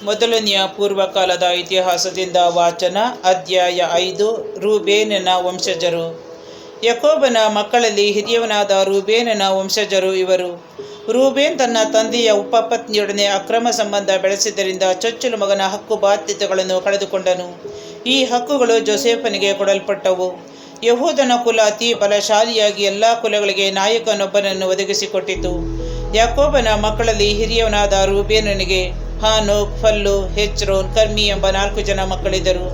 ಮೊದಲನೆಯ ಪೂರ್ವಕಾಲದ ಇತಿಹಾಸದಿಂದ ವಾಚನ. ಅಧ್ಯಾಯ 5. ರೂಬೇನನ ವಂಶಜರು. ಯಾಕೋಬನ ಮಕ್ಕಳಲ್ಲಿ ಹಿರಿಯವನಾದ ರೂಬೇನನ ವಂಶಜರು ಇವರು. ರೂಬೇನ್ ತನ್ನ ತಂದೆಯ ಉಪಪತ್ನಿಯೊಡನೆ ಅಕ್ರಮ ಸಂಬಂಧ ಬೆಳೆಸಿದ್ದರಿಂದ ಚೊಚ್ಚಲು ಮಗನ ಹಕ್ಕು ಬಾಧ್ಯತೆಗಳನ್ನು ಕಳೆದುಕೊಂಡನು. ಈ ಹಕ್ಕುಗಳು ಜೋಸೆಫನಿಗೆ ಕೊಡಲ್ಪಟ್ಟವು. ಯಹೂದನ ಕುಲ ಅತಿ ಬಲಶಾಲಿಯಾಗಿ ಎಲ್ಲ ಕುಲಗಳಿಗೆ ನಾಯಕನೊಬ್ಬನನ್ನು ಒದಗಿಸಿಕೊಟ್ಟಿತು. ಯಾಕೋಬನ ಮಕ್ಕಳಲ್ಲಿ ಹಿರಿಯವನಾದ ರೂಬೇನನಿಗೆ ಹಾನೋಕ್, ಫಲ್ಲು, ಹೆಚ್ರೋನ್, ಕರ್ಮಿ ಎಂಬ 4 ಜನ ಮಕ್ಕಳಿದ್ದರು.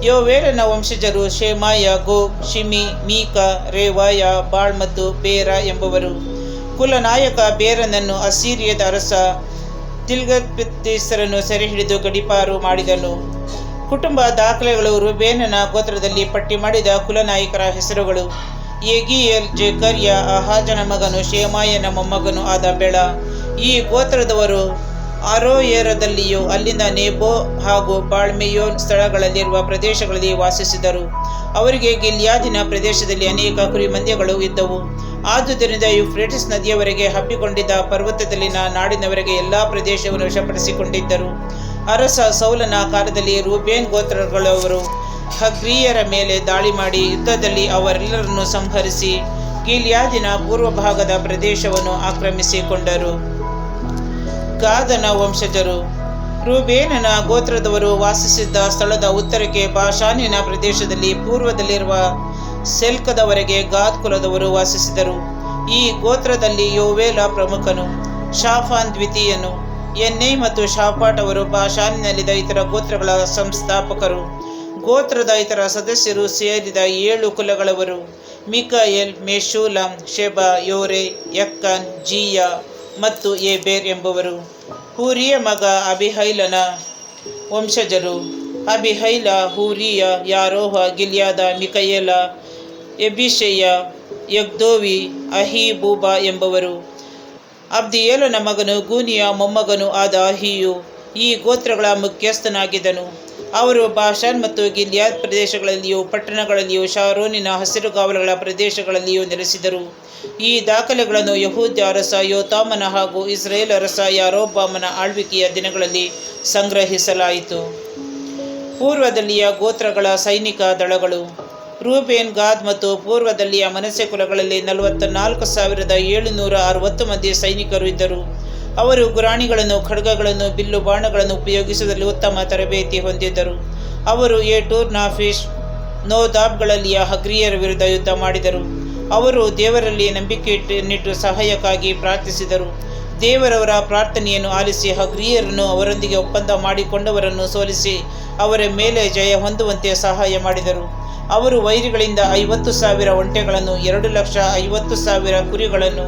ಯೋವೇಲನ ವಂಶಜರು ಶೇಮಾಯ, ಗೋಗ್, ಶಿಮಿ, ಮೀಕ, ರೇವಾಯ, ಬಾಳ್ ಮತ್ತು ಬೇರ ಎಂಬುವರು. ಕುಲನಾಯಕ ಬೇರನನ್ನು ಅಸ್ಸೀರಿಯದ ಅರಸ ತಿಲ್ಗತ್ಪಿಲ್ನೆಸರನು ಸೆರೆಹಿಡಿದು ಗಡೀಪಾರು ಮಾಡಿದನು. ಕುಟುಂಬ ದಾಖಲೆಗಳು ರೂಬೇನನ ಗೋತ್ರದಲ್ಲಿ ಪಟ್ಟಿ ಮಾಡಿದ ಕುಲನಾಯಕರ ಹೆಸರುಗಳು: ಯೆಗೀಯೇಲ್, ಜೆಕರ್ಯ, ಆಹಾಜನ ಮಗನು, ಶೇಮಾಯನ ಮೊಮ್ಮಗನು ಆದ ಬೆಳ. ಈ ಗೋತ್ರದವರು ಅರೋಯೇರದಲ್ಲಿಯೂ ಅಲ್ಲಿಂದ ನೆಬೋ ಹಾಗೂ ಬಾಳ್ಮೆಯೋನ್ ಸ್ಥಳಗಳಲ್ಲಿರುವ ಪ್ರದೇಶಗಳಲ್ಲಿ ವಾಸಿಸಿದರು. ಅವರಿಗೆ ಗಿಲ್ಯಾದಿನ ಪ್ರದೇಶದಲ್ಲಿ ಅನೇಕ ಕುರಿಮಂದೆಗಳು ಇದ್ದವು. ಆದುದರಿಂದ ಯೂಫ್ರೇಟಿಸ್ ನದಿಯವರೆಗೆ ಹಬ್ಬಿಕೊಂಡಿದ್ದ ಪರ್ವತದಲ್ಲಿನ ನಾಡಿನವರೆಗೆ ಎಲ್ಲ ಪ್ರದೇಶವನ್ನು ವಶಪಡಿಸಿಕೊಂಡಿದ್ದರು. ಅರಸ ಸೌಲನ ಕಾಲದಲ್ಲಿ ರೂಬೇನ್ ಗೋತ್ರಗಳವರು ಹಗ್ರೀಯರ ಮೇಲೆ ದಾಳಿ ಮಾಡಿ ಯುದ್ಧದಲ್ಲಿ ಅವರೆಲ್ಲರನ್ನು ಸಂಹರಿಸಿ ಗಿಲ್ಯಾದಿನ ಪೂರ್ವ ಭಾಗದ ಪ್ರದೇಶವನ್ನು ಆಕ್ರಮಿಸಿಕೊಂಡರು. ಗಾದನ ವಂಶಜರು. ರೂಬೇನನ ಗೋತ್ರದವರು ವಾಸಿಸಿದ್ದ ಸ್ಥಳದ ಉತ್ತರಕ್ಕೆ ಬಾಷಾನಿನ ಪ್ರದೇಶದಲ್ಲಿ ಪೂರ್ವದಲ್ಲಿರುವ ಸೆಲ್ಕದವರೆಗೆ ಗಾದ್ ಕುಲದವರು ವಾಸಿಸಿದರು. ಈ ಗೋತ್ರದಲ್ಲಿ ಯೋವೇಲ ಪ್ರಮುಖನು, ಶಾಫಾನ್ ದ್ವಿತೀಯನು. ಎನ್ನೈ ಮತ್ತು ಶಾಫಾಟ್ ಅವರು ಬಾಷಾನಿನಲ್ಲಿದ್ದ ಇತರ ಗೋತ್ರಗಳ ಸಂಸ್ಥಾಪಕರು. ಗೋತ್ರದ ಇತರ ಸದಸ್ಯರು ಸೇರಿದ 7 ಕುಲಗಳವರು: ಮಿಕಾಯೇಲ್, ಮೆಷೂಲಮ್, ಶೆಬ, ಯೋರೆ, ಯಕ್ಕನ್, ಜೀಯ ಮತ್ತು ಏಬೇರ್ ಎಂಬುವರು. ಹೂರಿಯ ಮಗ ಅಬಿಹೈಲನ ವಂಶಜರು: ಅಬಿಹೈಲ, ಹೂರಿಯ, ಯಾರೋಹ, ಗಿಲ್ಯಾದ, ಮಿಕಯೇಲ, ಎಬೀಷೆಯ, ಯಗ್ದೋವಿ, ಅಹೀಬೂಬ ಎಂಬುವರು. ಅಬ್ದಿಯೇಲನ ಮಗನು ಗೂನಿಯ ಮೊಮ್ಮಗನು ಆದ ಅಹಿಯು ಈ ಗೋತ್ರಗಳ ಮುಖ್ಯಸ್ಥನಾಗಿದ್ದನು. ಅವರು ಬಾಷಾನ್ ಮತ್ತು ಗಿಲ್ಯಾದ್ ಪ್ರದೇಶಗಳಲ್ಲಿಯೂ ಪಟ್ಟಣಗಳಲ್ಲಿಯೂ ಶಾರೋನಿನ ಹಸಿರುಗಾವಲುಗಳ ಪ್ರದೇಶಗಳಲ್ಲಿಯೂ ನೆಲೆಸಿದರು. ಈ ದಾಖಲೆಗಳನ್ನು ಯಹೂದ್ಯ ಅರಸ ಯೋತಾಮನ ಹಾಗೂ ಇಸ್ರೇಲ್ ಅರಸ ಯಾರೊಬ್ಬಾಮನ ಆಳ್ವಿಕೆಯ ದಿನಗಳಲ್ಲಿ ಸಂಗ್ರಹಿಸಲಾಯಿತು. ಪೂರ್ವದಲ್ಲಿಯ ಗೋತ್ರಗಳ ಸೈನಿಕ ದಳಗಳು: ರೂಬೇನ್, ಗಾದ್ ಮತ್ತು ಪೂರ್ವದಲ್ಲಿಯ ಮನಸ್ಸೆ ಕುಲಗಳಲ್ಲಿ 44,760 ಮಂದಿ ಸೈನಿಕರು ಇದ್ದರು. ಅವರು ಗುರಾಣಿಗಳನ್ನು, ಖಡ್ಗಗಳನ್ನು, ಬಿಲ್ಲು ಬಾಣಗಳನ್ನು ಉಪಯೋಗಿಸುವುದರಲ್ಲಿ ಉತ್ತಮ ತರಬೇತಿ ಹೊಂದಿದ್ದರು. ಅವರು ಏಟೂರ್, ನಾಫೀಷ್, ನೋದಾಬ್ಗಳಲ್ಲಿಯ ಹಗ್ರೀಯರ ವಿರುದ್ಧ ಯುದ್ಧ ಮಾಡಿದರು. ಅವರು ದೇವರಲ್ಲಿ ನಂಬಿಕೆಯನ್ನಿಟ್ಟು ಸಹಾಯಕ್ಕಾಗಿ ಪ್ರಾರ್ಥಿಸಿದರು. ದೇವರವರ ಪ್ರಾರ್ಥನೆಯನ್ನು ಆಲಿಸಿ ಹಗ್ರೀಯರನ್ನು ಅವರೊಂದಿಗೆ ಒಪ್ಪಂದ ಮಾಡಿಕೊಂಡವರನ್ನು ಸೋಲಿಸಿ ಅವರ ಮೇಲೆ ಜಯ ಹೊಂದುವಂತೆ ಸಹಾಯ ಮಾಡಿದರು. ಅವರು ವೈರಿಗಳಿಂದ 50,000 ಒಂಟೆಗಳನ್ನು, 2,50,000 ಕುರಿಗಳನ್ನು,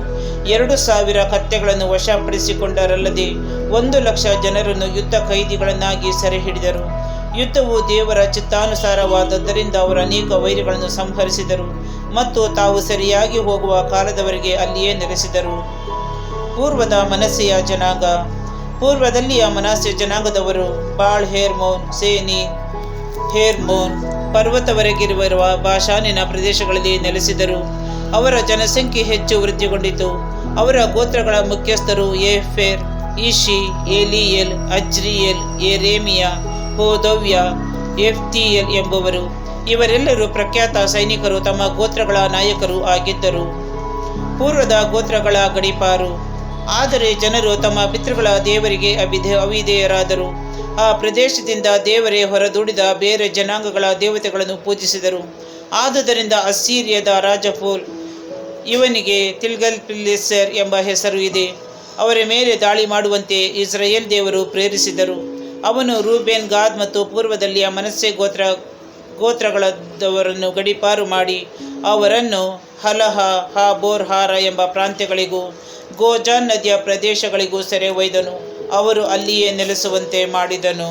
2,000 ಕತ್ತೆಗಳನ್ನು ವಶಪಡಿಸಿಕೊಂಡರಲ್ಲದೆ 1,00,000 ಜನರನ್ನು ಯುದ್ಧ ಕೈದಿಗಳನ್ನಾಗಿ ಸೆರೆ ಹಿಡಿದರು. ಯುದ್ಧವು ದೇವರ ಚಿತ್ತಾನುಸಾರವಾದದ್ದರಿಂದ ಅವರು ಅನೇಕ ವೈರಿಗಳನ್ನು ಸಂಹರಿಸಿದರು ಮತ್ತು ತಾವು ಸರಿಯಾಗಿ ಹೋಗುವ ಕಾಲದವರೆಗೆ ಅಲ್ಲಿಯೇ ನೆಲೆಸಿದರು. ಪೂರ್ವದ ಮನಸ್ಸೆಯ ಜನಾಂಗ. ಪೂರ್ವದಲ್ಲಿಯ ಮನಸ್ಸೆ ಜನಾಂಗದವರು ಬಾಳ್ ಹೇರ್ಮೋನ್, ಸೇನಿ, ಹೇರ್ಮೋನ್ ಪರ್ವತವರೆಗಿರುವ ಬಾಷಾನಿನ ಪ್ರದೇಶಗಳಲ್ಲಿ ನೆಲೆಸಿದರು. ಅವರ ಜನಸಂಖ್ಯೆ ಹೆಚ್ಚು ವೃದ್ಧಿಗೊಂಡಿತು. ಅವರ ಗೋತ್ರಗಳ ಮುಖ್ಯಸ್ಥರು ಏಫೆರ್, ಇಷಿ, ಏಲಿಯೇಲ್, ಅಜ್ರಿಯೇಲ್, ಯೆರೆಮಿಯ, ಹೋದವ್ಯ, ಎಫ್ತೀಯೇಲ್ ಎಂಬುವರು. ಇವರೆಲ್ಲರೂ ಪ್ರಖ್ಯಾತ ಸೈನಿಕರು, ತಮ್ಮ ಗೋತ್ರಗಳ ನಾಯಕರು ಆಗಿದ್ದರು. ಪೂರ್ವದ ಗೋತ್ರಗಳ ಗಡೀಪಾರು. ಆದರೆ ಜನರು ತಮ್ಮ ಪಿತೃಗಳ ದೇವರಿಗೆ ಅವಿಧೇಯರಾದರು. ಆ ಪ್ರದೇಶದಿಂದ ದೇವರೇ ಹೊರದೂಡಿದ ಬೇರೆ ಜನಾಂಗಗಳ ದೇವತೆಗಳನ್ನು ಪೂಜಿಸಿದರು. ಆದುದರಿಂದ ಅಸ್ಸೀರಿಯದ ರಾಜ ಫೂಲ್, ಇವನಿಗೆ ತಿಲ್ಗತ್ಪಿಲ್ನೆಸರ್ ಎಂಬ ಹೆಸರು ಇದೆ, ಅವರ ಮೇಲೆ ದಾಳಿ ಮಾಡುವಂತೆ ಇಸ್ರಾಯೇಲ್ ದೇವರು ಪ್ರೇರಿಸಿದರು. ಅವನು ರೂಬೇನ್, ಗಾದ್ ಮತ್ತು ಪೂರ್ವದಲ್ಲಿಯ ಮನಸ್ಸೆ ಗೋತ್ರಗಳವರನ್ನು ಗಡೀಪಾರು ಮಾಡಿ ಅವರನ್ನು ಹಲಹ, ಹಾಬೋರ್, ಹಾರ ಎಂಬ ಪ್ರಾಂತ್ಯಗಳಿಗೂ ಗೋಜಾನ್ ನದಿಯ ಪ್ರದೇಶಗಳಿಗೂ ಸೆರೆ ಒಯ್ದನು. ಅವರು ಅಲ್ಲಿಯೇ ನೆಲೆಸುವಂತೆ ಮಾಡಿದನು.